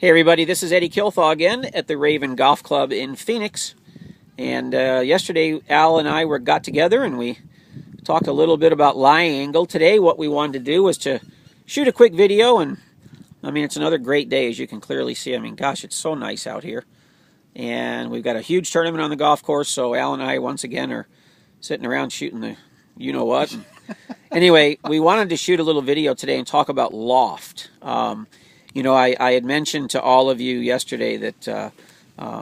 Hey everybody, this is Eddie Kilthaw again at the Raven Golf Club in Phoenix. And yesterday Al and I got together and we talked a little bit about lie angle. Today what we wanted to do was to shoot a quick video, and I mean it's another great day, as you can clearly see. I mean, gosh, it's so nice out here. And we've got a huge tournament on the golf course, so Al and I once again are sitting around shooting the you-know-what. Anyway, we wanted to shoot a little video today and talk about loft. You know, I had mentioned to all of you yesterday that,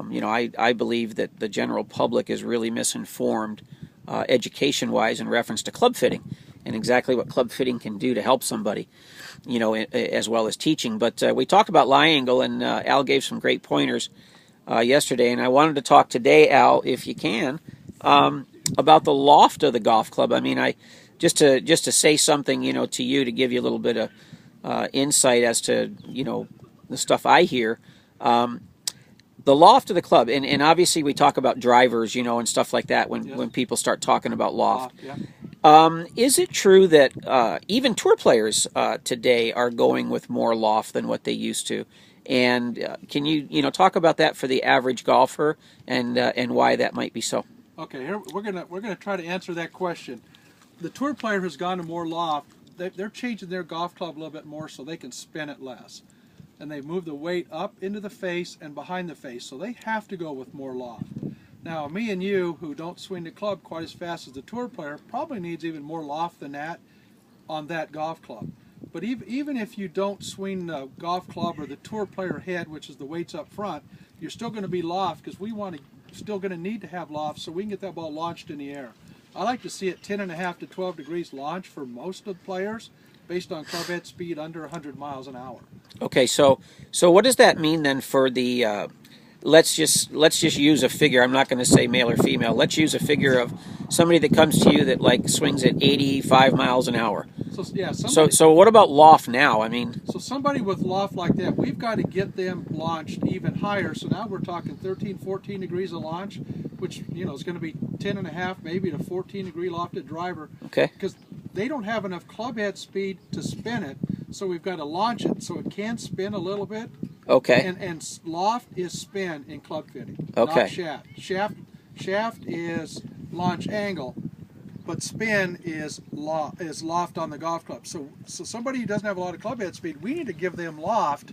you know, I believe that the general public is really misinformed education-wise in reference to club fitting and exactly what club fitting can do to help somebody, you know, as well as teaching. But we talked about lie angle, and Al gave some great pointers yesterday, and I wanted to talk today, Al, if you can, about the loft of the golf club. I mean, just to say something, you know, to you, to give you a little bit of insight as to, you know, the stuff I hear. The loft of the club, and obviously we talk about drivers, you know, and stuff like that when people start talking about loft. Yeah. Is it true that even tour players today are going with more loft than what they used to? And can you know, talk about that for the average golfer and why that might be so? Okay, here we're gonna try to answer that question. The tour player has gone to more loft. They're changing their golf club a little bit more so they can spin it less. And they move the weight up into the face and behind the face, so they have to go with more loft. Now, me and you, who don't swing the club quite as fast as the tour player, probably needs even more loft than that on that golf club. But even if you don't swing the golf club or the tour player head, which is the weights up front, you're still going to be loft, because still going to need to have loft so we can get that ball launched in the air. I like to see it 10.5 to 12 degrees launch for most of the players, based on club head speed under 100 miles an hour. Okay, so what does that mean then for the? Let's just use a figure. I'm not going to say male or female. Let's use a figure of somebody that comes to you that like swings at 85 miles an hour. So yeah. So what about loft now? I mean. So somebody with loft like that, we've got to get them launched even higher. So now we're talking 13, 14 degrees of launch, which, you know, is going to be 10.5 maybe to 14 degree lofted driver. Okay. Because they don't have enough club head speed to spin it, so we've got to launch it so it can spin a little bit. Okay. And loft is spin in club fitting, okay. Not shaft. Shaft is launch angle, but spin is loft on the golf club. So somebody who doesn't have a lot of club head speed, we need to give them loft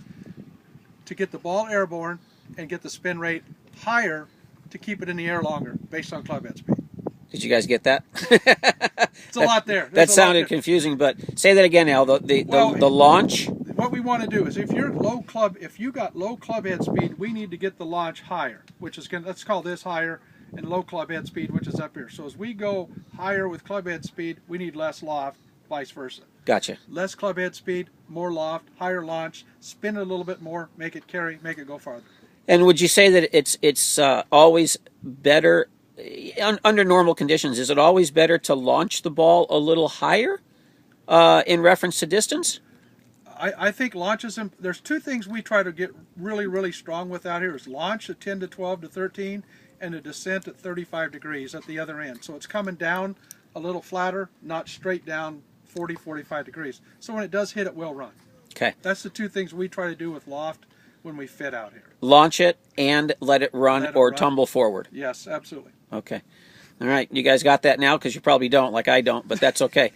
to get the ball airborne and get the spin rate higher to keep it in the air longer based on club head speed. Did you guys get that? It's a lot there. That sounded confusing, but say that again, Al. The launch. What we want to do is, if you got low club head speed, we need to get the launch higher, which is let's call this higher, and low club head speed, which is up here. So as we go higher with club head speed, we need less loft, vice versa. Gotcha. Less club head speed, more loft, higher launch, spin it a little bit more, make it carry, make it go farther. And would you say that it's always better? Under normal conditions, is it always better to launch the ball a little higher in reference to distance? I think launches, there's two things we try to get really, really strong with out here, is launch at 10 to 12 to 13 and a descent at 35 degrees at the other end. So it's coming down a little flatter, not straight down 40, 45 degrees. So when it does hit, it will run. Okay. That's the two things we try to do with loft when we fit out here. Launch it and let it run or tumble forward. Yes, absolutely. Okay. All right. You guys got that now? Because you probably don't, like I don't, but that's okay.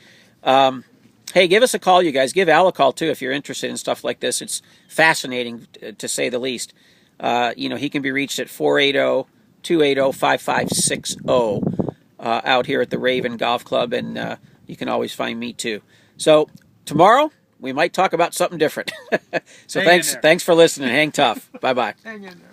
Hey, give us a call, you guys. Give Al a call, too, if you're interested in stuff like this. It's fascinating, to say the least. You know, he can be reached at 480-280-5560 out here at the Raven Golf Club, and you can always find me, too. So, tomorrow, we might talk about something different. So thanks for listening. Hang tough. Bye-bye. Hang in there.